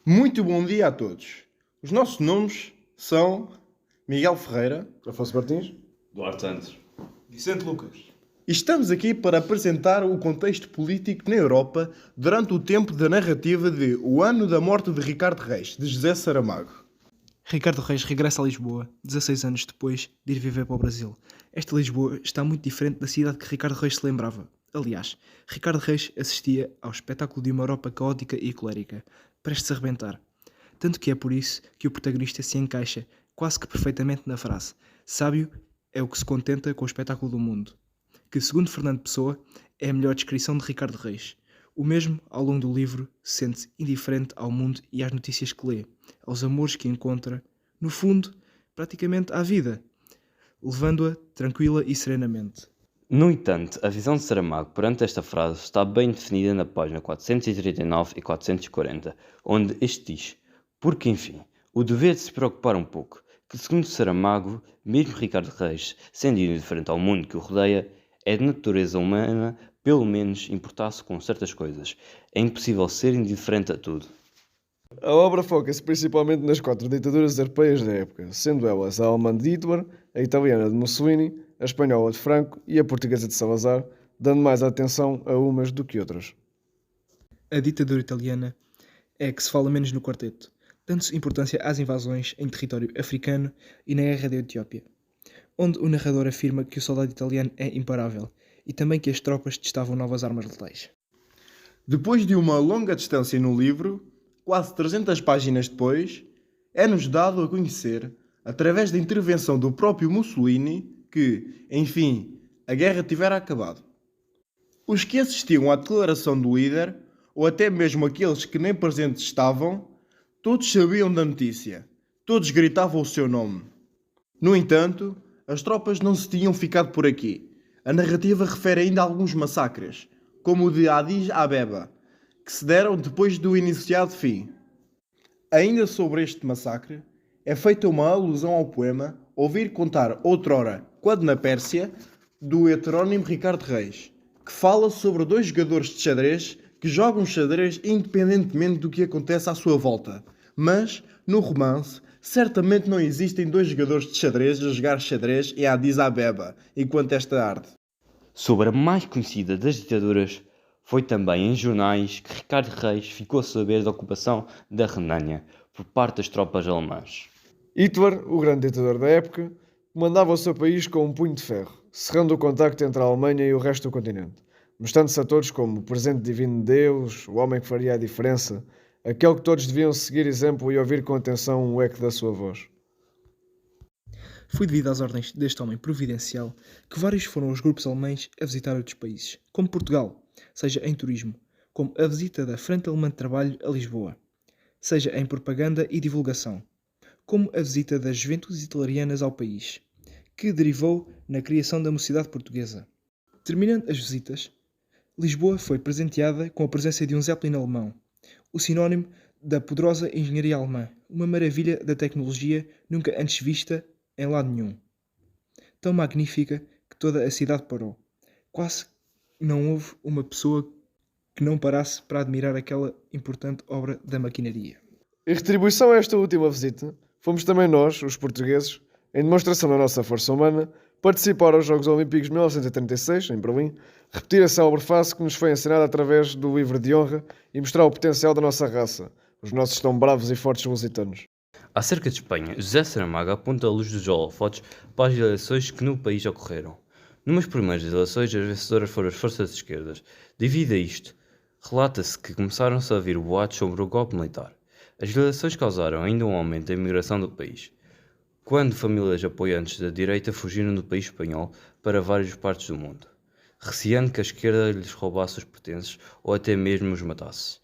Muito bom dia a todos. Os nossos nomes são Miguel Ferreira Afonso Martins. Duarte Santos. Vicente Lucas. e estamos aqui para apresentar o contexto político na Europa durante o tempo da narrativa de O Ano da Morte de Ricardo Reis, de José Saramago. Ricardo Reis regressa a Lisboa, 16 anos depois de ir viver para o Brasil. Esta Lisboa está muito diferente da cidade que Ricardo Reis se lembrava. Aliás, Ricardo Reis assistia ao espetáculo de uma Europa caótica e colérica, prestes a rebentar. Tanto que é por isso que o protagonista se encaixa quase que perfeitamente na frase: sábio é o que se contenta com o espetáculo do mundo, que, segundo Fernando Pessoa, é a melhor descrição de Ricardo Reis. O mesmo, ao longo do livro, se sente indiferente ao mundo e às notícias que lê, aos amores que encontra, no fundo, praticamente à vida, levando-a tranquila e serenamente. No entanto, a visão de Saramago perante esta frase está bem definida na página 439 e 440, onde este diz: porque, enfim, o dever de se preocupar um pouco, que segundo Saramago, mesmo Ricardo Reis, sendo indiferente ao mundo que o rodeia, é de natureza humana, pelo menos, importar-se com certas coisas. É impossível ser indiferente a tudo. A obra foca-se principalmente nas 4 ditaduras europeias da época, sendo elas a alemã de Hitler, a italiana de Mussolini, a espanhola de Franco e a portuguesa de Salazar, dando mais atenção a umas do que outras. A ditadura italiana é a que se fala menos no quarteto, dando-se importância às invasões em território africano e na guerra da Etiópia, onde o narrador afirma que o soldado italiano é imparável e também que as tropas testavam novas armas letais. Depois de uma longa distância no livro, quase 300 páginas depois, é-nos dado a conhecer, através da intervenção do próprio Mussolini, que, enfim, a guerra tivera acabado. Os que assistiam à declaração do líder, ou até mesmo aqueles que nem presentes estavam, todos sabiam da notícia, todos gritavam o seu nome. No entanto, as tropas não se tinham ficado por aqui. A narrativa refere ainda a alguns massacres, como o de Addis Abeba, que se deram depois do iniciado fim. Ainda sobre este massacre, é feita uma alusão ao poema Ouvir Contar Outrora, quando na Pérsia, do heterónimo Ricardo Reis, que fala sobre 2 jogadores de xadrez que jogam xadrez independentemente do que acontece à sua volta. Mas, no romance, certamente não existem 2 jogadores de xadrez a jogar xadrez em Addis Abeba, enquanto esta arde. Sobre a mais conhecida das ditaduras, foi também em jornais que Ricardo Reis ficou a saber da ocupação da Renânia por parte das tropas alemãs. Hitler, o grande ditador da época, comandava o seu país com um punho de ferro, cerrando o contacto entre a Alemanha e o resto do continente, mostrando-se a todos como o presente divino de Deus, o homem que faria a diferença, aquele que todos deviam seguir exemplo e ouvir com atenção o eco da sua voz. Foi devido às ordens deste homem providencial que vários foram os grupos alemães a visitar outros países, como Portugal, seja em turismo, como a visita da Frente Alemã de Trabalho a Lisboa, seja em propaganda e divulgação, como a visita das juventudes italianas ao país, que derivou na criação da Mocidade Portuguesa. Terminando as visitas, Lisboa foi presenteada com a presença de um Zeppelin alemão, o sinónimo da poderosa engenharia alemã, uma maravilha da tecnologia nunca antes vista em lado nenhum. Tão magnífica que toda a cidade parou. Quase não houve uma pessoa que não parasse para admirar aquela importante obra da maquinaria. Em retribuição a esta última visita, fomos também nós, os portugueses, em demonstração da nossa força humana, participar aos Jogos Olímpicos de 1936, em Berlim, repetir a célebre face que nos foi ensinada através do livro de honra e mostrar o potencial da nossa raça, os nossos tão bravos e fortes lusitanos. Acerca de Espanha, José Saramago aponta a luz dos holofotes para as eleições que no país ocorreram. Numas primeiras eleições, as vencedoras foram as forças de esquerdas. Devido a isto, relata-se que começaram-se a ouvir boatos sobre o golpe militar. As eleições causaram ainda um aumento da imigração do país, quando famílias apoiantes da direita fugiram do país espanhol para várias partes do mundo, receando que a esquerda lhes roubasse os pertences ou até mesmo os matasse.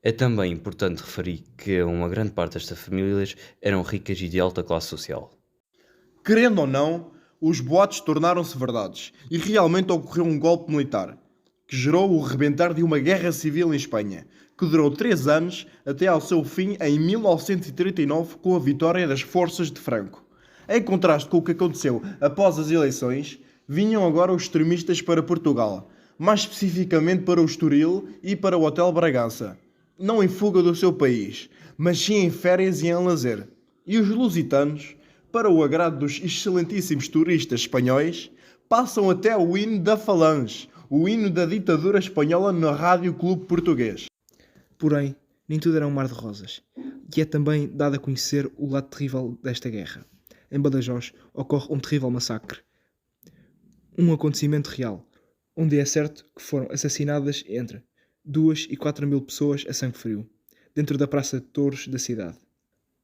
É também importante referir que uma grande parte destas famílias eram ricas e de alta classe social. Querendo ou não, os boatos tornaram-se verdades e realmente ocorreu um golpe militar, que gerou o rebentar de uma guerra civil em Espanha, que durou 3 anos até ao seu fim em 1939 com a vitória das forças de Franco. Em contraste com o que aconteceu após as eleições, vinham agora os extremistas para Portugal, mais especificamente para o Estoril e para o Hotel Bragança, não em fuga do seu país, mas sim em férias e em lazer. E os lusitanos, para o agrado dos excelentíssimos turistas espanhóis, passam até o hino da Falange, o hino da ditadura espanhola na Rádio Clube Português. Porém, nem tudo era um mar de rosas, e é também dado a conhecer o lado terrível desta guerra. Em Badajoz ocorre um terrível massacre. Um acontecimento real, onde é certo que foram assassinadas entre 2 e 4 mil pessoas a sangue frio, dentro da Praça de Touros da cidade.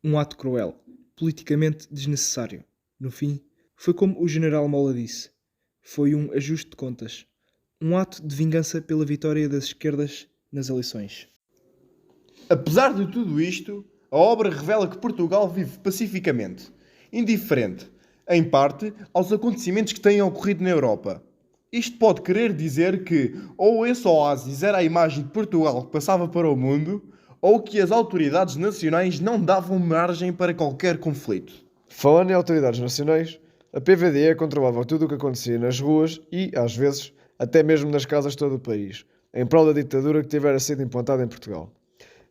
Um ato cruel, politicamente desnecessário. No fim, foi como o general Mola disse, foi um ajuste de contas, um ato de vingança pela vitória das esquerdas nas eleições. Apesar de tudo isto, a obra revela que Portugal vive pacificamente, indiferente, em parte, aos acontecimentos que têm ocorrido na Europa. Isto pode querer dizer que ou esse oásis era a imagem de Portugal que passava para o mundo, ou que as autoridades nacionais não davam margem para qualquer conflito. Falando em autoridades nacionais, a PVDE controlava tudo o que acontecia nas ruas e, às vezes, até mesmo nas casas de todo o país, em prol da ditadura que tivera sido implantada em Portugal.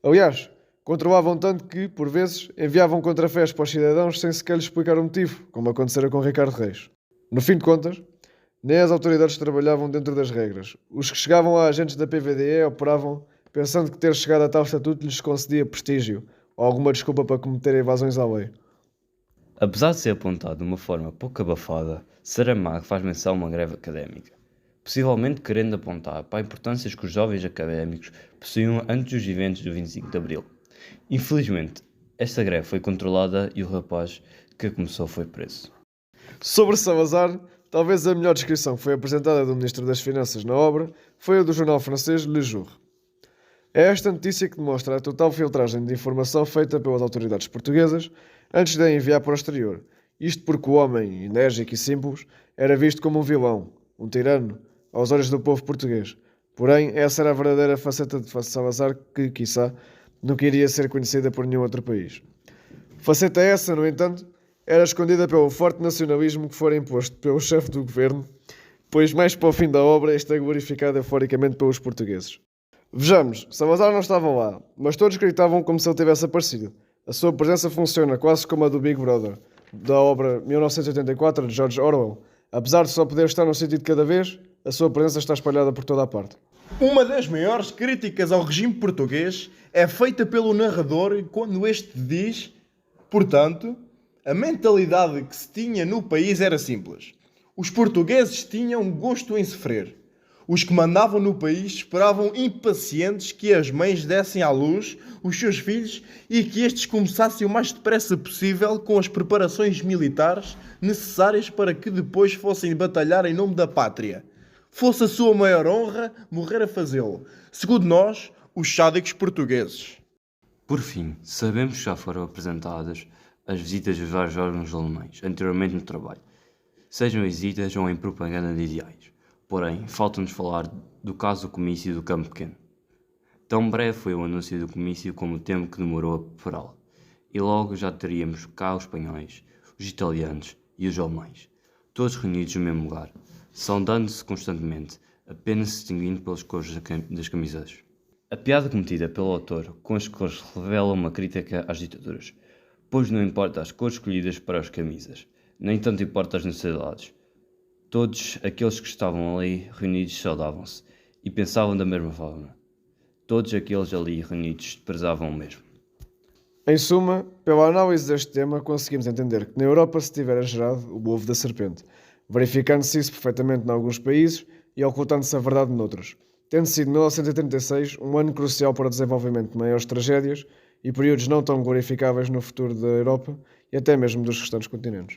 Aliás, controlavam tanto que, por vezes, enviavam contrafés para os cidadãos sem sequer lhes explicar o motivo, como acontecera com Ricardo Reis. No fim de contas, nem as autoridades trabalhavam dentro das regras. Os que chegavam a agentes da PVDE operavam pensando que ter chegado a tal estatuto lhes concedia prestígio ou alguma desculpa para cometer evasões à lei. Apesar de ser apontado de uma forma pouco abafada, Saramago faz menção a uma greve académica, possivelmente querendo apontar para a importância que os jovens académicos possuíam antes dos eventos do 25 de Abril. Infelizmente, esta greve foi controlada e o rapaz que a começou foi preso. Sobre Salazar, talvez a melhor descrição que foi apresentada do Ministro das Finanças na obra foi a do jornal francês Le Jour. É esta notícia que demonstra a total filtragem de informação feita pelas autoridades portuguesas antes de a enviar para o exterior. Isto porque o homem, enérgico e simples, era visto como um vilão, um tirano, aos olhos do povo português. Porém, essa era a verdadeira faceta de Salazar que, quiçá, nunca iria ser conhecida por nenhum outro país. Faceta essa, no entanto, era escondida pelo forte nacionalismo que fora imposto pelo chefe do governo, pois mais para o fim da obra esta é glorificada euforicamente pelos portugueses. Vejamos, Salazar não estava lá, mas todos gritavam como se ele tivesse aparecido. A sua presença funciona quase como a do Big Brother, da obra 1984 de George Orwell. Apesar de só poder estar num sítio de cada vez, a sua presença está espalhada por toda a parte. Uma das maiores críticas ao regime português é feita pelo narrador quando este diz, portanto, a mentalidade que se tinha no país era simples. Os portugueses tinham gosto em sofrer. Os que mandavam no país esperavam impacientes que as mães dessem à luz os seus filhos e que estes começassem o mais depressa possível com as preparações militares necessárias para que depois fossem batalhar em nome da pátria. Fosse a sua maior honra morrer a fazê-lo, segundo nós, os sádicos portugueses. Por fim, sabemos que já foram apresentadas as visitas dos vários órgãos alemães, anteriormente no trabalho, sejam em visitas ou em propaganda de ideais. Porém, falta-nos falar do caso do comício do Campo Pequeno. Tão breve foi o anúncio do comício como o tempo que demorou a prepará-lo, e logo já teríamos cá os espanhóis, os italianos e os alemães, todos reunidos no mesmo lugar, saudando-se constantemente, apenas se distinguindo pelas cores das camisetas. A piada cometida pelo autor com as cores revela uma crítica às ditaduras, pois não importa as cores escolhidas para as camisas, nem tanto importa as necessidades. Todos aqueles que estavam ali reunidos saudavam-se e pensavam da mesma forma. Todos aqueles ali reunidos prezavam o mesmo. Em suma, pela análise deste tema, conseguimos entender que na Europa se tivera gerado o ovo da serpente, verificando-se isso perfeitamente em alguns países e ocultando-se a verdade noutros, tendo sido 1936 um ano crucial para o desenvolvimento de maiores tragédias e períodos não tão glorificáveis no futuro da Europa e até mesmo dos restantes continentes.